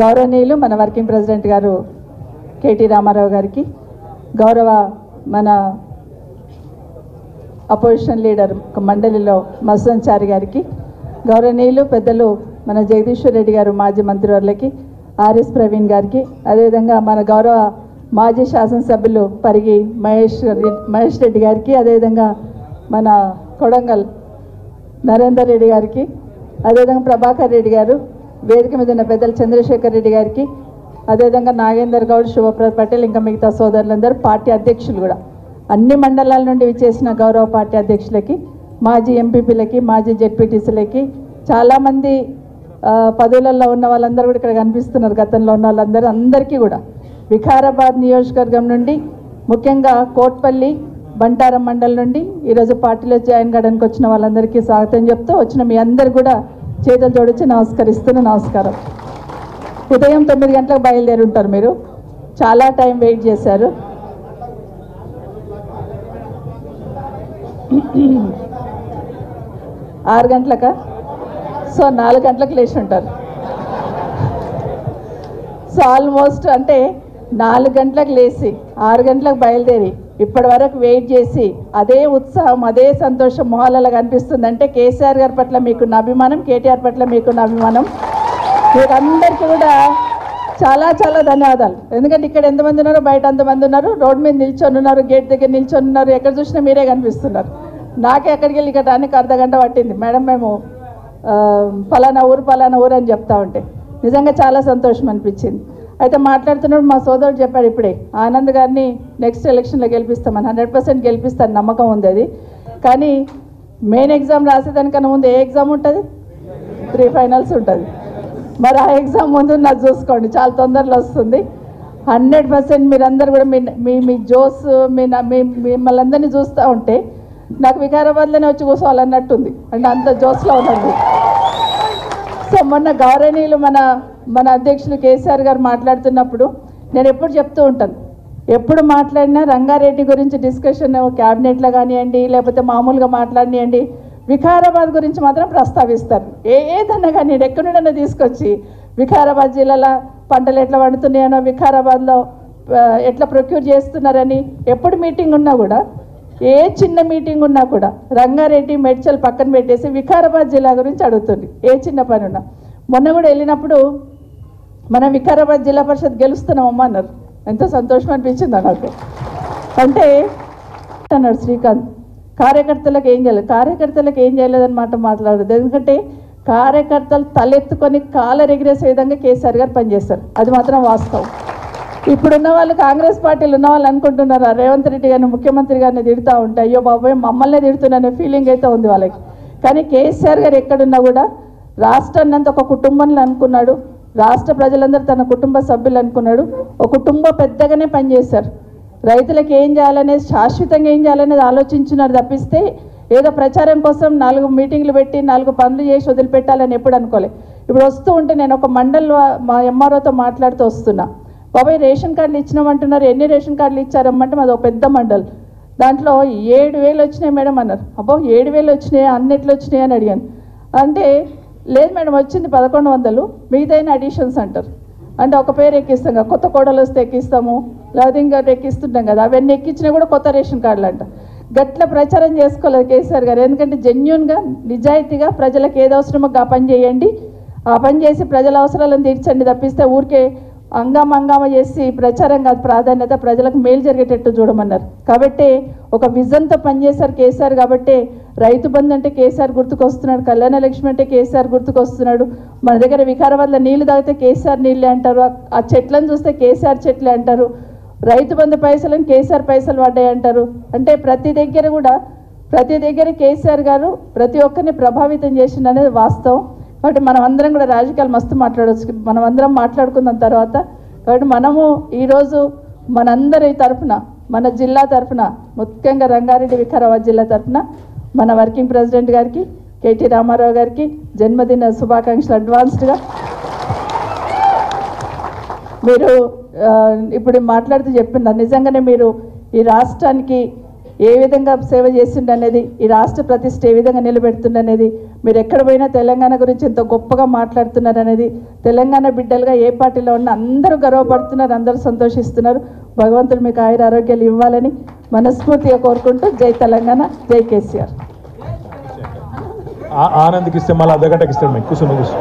గౌరవనీయులు మన working president గారు కేటీ రామారావు గారికి, గౌరవ మన అపోజిషన్ లీడర్ మండలిలో మసూన్చారి గారికి, గౌరవనీయులు పెద్దలు మన జగదీశ్వర్ రెడ్డి గారు మాజీ మంత్రివర్లకి, ఆర్ఎస్ ప్రవీణ్ గారికి, అదేవిధంగా మన గౌరవ మాజీ శాసనసభ్యులు పరిగి మహేష్ రెడ్డి గారికి, అదేవిధంగా మన కొడంగల్ నరేందర్ రెడ్డి గారికి, అదేవిధంగా ప్రభాకర్ రెడ్డి గారు, వేదిక మీద ఉన్న పెద్దలు చంద్రశేఖర్ రెడ్డి గారికి, అదేవిధంగా నాగేందర్ గౌడ్, శుభప్రద్ పటేల్, ఇంకా మిగతా సోదరులందరూ, పార్టీ అధ్యక్షులు కూడా అన్ని మండలాల నుండి విచ్చేసిన గౌరవ పార్టీ అధ్యక్షులకి, మాజీ ఎంపీపీలకి, మాజీ జెడ్పీటీసీలకి, చాలామంది పదవులలో ఉన్న వాళ్ళందరూ కూడా ఇక్కడ కనిపిస్తున్నారు. గతంలో ఉన్న వాళ్ళందరూ, అందరికీ కూడా వికారాబాద్ నియోజకవర్గం నుండి, ముఖ్యంగా కోట్పల్లి బంటారం మండలం నుండి ఈరోజు పార్టీలో జాయిన్ కావడానికి వచ్చిన వాళ్ళందరికీ స్వాగతం చెప్తూ, వచ్చిన మీ అందరు కూడా చేతులు జోడించి నమస్కారం. ఉదయం 9 గంటలకు బయలుదేరి ఉంటారు, మీరు చాలా టైం వెయిట్ చేశారు. 6 గంటలకా? సో 4 గంటలకు లేచి ఉంటారు. సో ఆల్మోస్ట్ అంటే 4 గంటలకు లేచి 6 గంటలకు బయలుదేరి ఇప్పటి వరకు వెయిట్ చేసి అదే ఉత్సాహం, అదే సంతోషం మొహాలలో కనిపిస్తుంది. అంటే కేసీఆర్ గారి పట్ల మీకున్న అభిమానం, కేటీఆర్ పట్ల మీకున్న అభిమానం, మీరందరికీ కూడా చాలా చాలా ధన్యవాదాలు. ఎందుకంటే ఇక్కడ ఎంతమంది ఉన్నారో బయట అంతమంది ఉన్నారు, రోడ్డు మీద నిల్చొని ఉన్నారు, గేట్ దగ్గర నిల్చొని ఉన్నారు, ఎక్కడ చూసినా మీరే కనిపిస్తున్నారు. నాకే ఎక్కడికి వెళ్ళి ఇక్కడ రానికి అర్ధగంట పట్టింది. మేడం మేము పలానా ఊరు అని చెప్తా ఉంటే నిజంగా చాలా సంతోషం అనిపించింది. అయితే మాట్లాడుతున్నప్పుడు మా సోదరుడు చెప్పాడు ఇప్పుడే, ఆనంద్ గారిని నెక్స్ట్ ఎలక్షన్లో గెలిపిస్తామని. 100% గెలిపిస్తాను, నమ్మకం ఉంది. అది కానీ మెయిన్ ఎగ్జామ్ రాసేదానికన్నా ముందు ఏ ఎగ్జామ్ ఉంటుంది? ప్రీ ఫైనల్స్ ఉంటుంది. మరి ఆ ఎగ్జామ్ ముందు నాకు చూసుకోండి, చాలా తొందరలో వస్తుంది. 100% మీరందరూ కూడా మీ జోస్, మిమ్మల్ని అందరినీ చూస్తూ ఉంటే నాకు వికారాబాద్లోనే వచ్చి కూర్చోవాలన్నట్టుంది. అంటే అంత జోస్లో ఉన్నది. సో మొన్న గౌరవనీయులు మన అధ్యక్షులు కేసీఆర్ గారు మాట్లాడుతున్నప్పుడు నేను ఎప్పుడు చెప్తూ ఉంటాను, ఎప్పుడు మాట్లాడినా రంగారెడ్డి గురించి డిస్కషన్ క్యాబినెట్లో కానివ్వండి, లేకపోతే మామూలుగా మాట్లాడియండి, వికారాబాద్ గురించి మాత్రం ప్రస్తావిస్తారు. ఏదన్నా కానీ ఎక్కడున్నా తీసుకొచ్చి వికారాబాద్ జిల్లాలో పంటలు ఎట్లా పండుతున్నాయనో, వికారాబాద్లో ఎట్లా ప్రొక్యూర్ చేస్తున్నారని, ఎప్పుడు మీటింగ్ ఉన్నా కూడా, ఏ చిన్న మీటింగ్ ఉన్నా కూడా రంగారెడ్డి మేడ్చల్ పక్కన పెట్టేసి వికారాబాద్ జిల్లా గురించి అడుగుతుంది, ఏ చిన్న పని ఉన్నా. మొన్న కూడా వెళ్ళినప్పుడు మనం వికారాబాద్ జిల్లా పరిషత్ గెలుస్తున్నామమ్మా అన్నారు. ఎంతో సంతోషం అనిపించింది నాకు. అంటే అన్నాడు శ్రీకాంత్, కార్యకర్తలకు ఏం చేయలేదన్నమాట మాట్లాడదు. ఎందుకంటే కార్యకర్తలు తలెత్తుకొని కాలర్ ఎగిరేసే విధంగా కేసీఆర్ గారు పనిచేస్తారు, అది మాత్రం వాస్తవం. ఇప్పుడున్న వాళ్ళు కాంగ్రెస్ పార్టీలు ఉన్న వాళ్ళు అనుకుంటున్నారు రేవంత్ రెడ్డి గారిని, ముఖ్యమంత్రి గారిని తిడుతూ ఉంటే అయ్యో బాబాయ్ మమ్మల్నే తిడుతున్నానే ఫీలింగ్ అయితే ఉంది వాళ్ళకి. కానీ కేసీఆర్ గారు ఎక్కడున్నా కూడా రాష్ట్రాన్ని అంతా ఒక కుటుంబంలో అనుకున్నాడు, రాష్ట్ర ప్రజలందరూ తన కుటుంబ సభ్యులు అనుకున్నాడు, ఒక కుటుంబ పెద్దగానే పనిచేశారు. రైతులకు ఏం చేయాలనేది, శాశ్వతంగా ఏం చేయాలనేది ఆలోచించినారు తప్పిస్తే ఏదో ప్రచారం కోసం 4 మీటింగ్లు పెట్టి 4 పనులు చేసి వదిలిపెట్టాలని ఎప్పుడు అనుకోలేదు. ఇప్పుడు వస్తూ ఉంటే నేను ఒక మండల్లో మా ఎంఆర్ఓతో మాట్లాడుతూ వస్తున్నా, బాబాయ్ రేషన్ కార్డులు ఇచ్చినామంటున్నారు, ఎన్ని రేషన్ కార్డులు ఇచ్చారమ్మంటే మాది ఒక పెద్ద మండల్, దాంట్లో 7,000 వచ్చినాయి మేడం అన్నారు. అబ్బో 7,000 వచ్చినాయి, అన్నిట్లో వచ్చినాయి అని అడిగాను. అంటే లేదు మేడం వచ్చింది 1,100, మిగతాయిన అడిషన్స్ అంటారు. అంటే ఒక పేరు ఎక్కిస్తాం కదా, కొత్త కోడలు వస్తే ఎక్కిస్తాము, లేదా ఇంకోటి ఎక్కిస్తుంటాం కదా, అవన్నీ ఎక్కించినా కూడా కొత్త రేషన్ కార్డులు అంట. గట్ల ప్రచారం చేసుకోలేదు కేసీఆర్ గారు. ఎందుకంటే జెన్యూన్గా, నిజాయితీగా ప్రజలకు ఏది అవసరమో ఆ పని చేయండి, ఆ పని చేసి ప్రజల అవసరాలను తీర్చండి తప్పిస్తే ఊరికే అంగామ చేసి ప్రచారం కాదు ప్రాధాన్యత, ప్రజలకు మేలు జరిగేటట్టు చూడమన్నారు. కాబట్టి ఒక విజన్తో పనిచేశారు కేసీఆర్. కాబట్టి రైతు బంధు అంటే కేసీఆర్ గుర్తుకొస్తున్నాడు, కళ్యాణ లక్ష్మి అంటే కేసీఆర్ గుర్తుకొస్తున్నాడు. మన దగ్గర వికారాబాద్లో నీళ్లు తాగితే కేసీఆర్ నీళ్ళే అంటారు, ఆ చెట్లను చూస్తే కేసీఆర్ చెట్లే అంటారు, రైతు బంధు పైసలను కేసీఆర్ పైసలు పడ్డాయి అంటారు. అంటే ప్రతి దగ్గర కేసీఆర్ గారు ప్రతి ఒక్కరిని ప్రభావితం చేసింది అనేది వాస్తవం. కాబట్టి మనం అందరం కూడా రాజకీయాలు మస్తు మాట్లాడవచ్చు, మనం అందరం మాట్లాడుకున్న తర్వాత. కాబట్టి మనము ఈరోజు మనందరి తరఫున, మన జిల్లా తరఫున, ముఖ్యంగా రంగారెడ్డి వికారాబాద్ జిల్లా తరఫున మన వర్కింగ్ ప్రెసిడెంట్ గారికి, కేటీ రామారావు గారికి జన్మదిన శుభాకాంక్షలు అడ్వాన్స్డ్గా. మీరు ఇప్పుడు మాట్లాడుతూ చెప్తున్నారు, నిజంగానే మీరు ఈ రాష్ట్రానికి ఏ విధంగా సేవ చేసిండనేది, ఈ రాష్ట్ర ప్రతిష్ట ఏ విధంగా నిలబెడుతుండనేది, మీరు ఎక్కడ పోయినా తెలంగాణ గురించి ఎంతో గొప్పగా మాట్లాడుతున్నారనేది, తెలంగాణ బిడ్డలుగా ఏ పార్టీలో ఉన్నా అందరూ గర్వపడుతున్నారు, అందరూ సంతోషిస్తున్నారు. భగవంతుడు మీకు ఆయుర ఆరోగ్యాలు ఇవ్వాలని మనస్ఫూర్తిగా కోరుకుంటూ జై తెలంగాణ, జై కేసీఆర్. ఆనంద్కి ఇస్తే మళ్ళీ అర్ధగంటకి ఇస్తాడు. మీకు కూర్చొని కూర్చో.